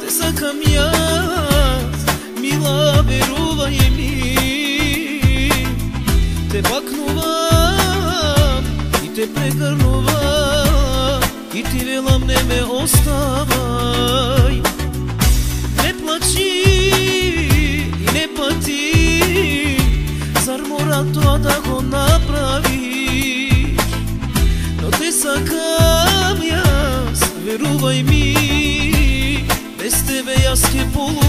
Te sakam jaz, mila veruvaj mi. Te baknuvam i te pregrnuvam i ti velam ne me ostavaj. Ne plači i ne pati, zar mora to da go napraviš? No te sakam jaz, veruvaj mi, bez tebe jaz ke poludam.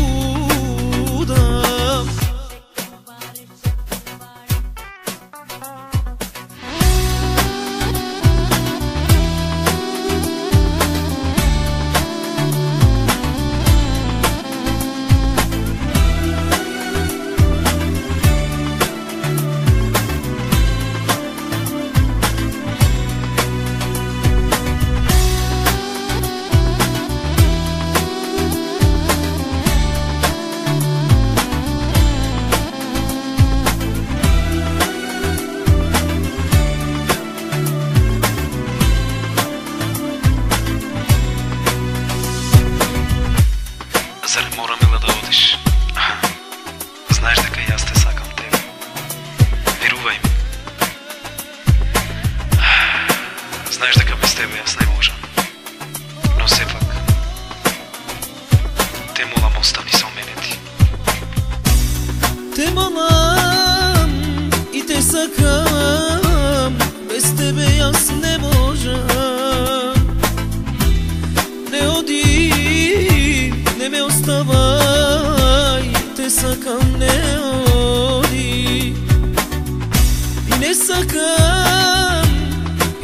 Zar ne mora, mila, da odiš? Znaš дека јас те сакам тебе. Верувај ми. Знаеш дека без тебе јас не можам. Но сепак, те молам, остани со мене ти. Те молам и те сакам, без тебе јас не можам. Не оди, не ме оставај, те сакам, не оди. И не сакам,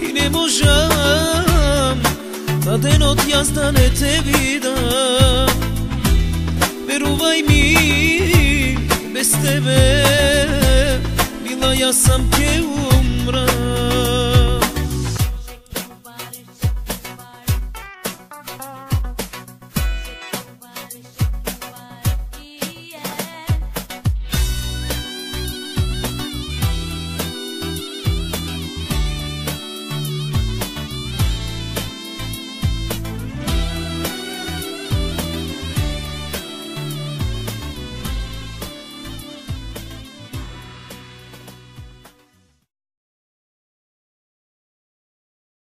и не можам, на денот јас да не те видам. Верувај ми, без тебе, мила, јас сам ќе умрам.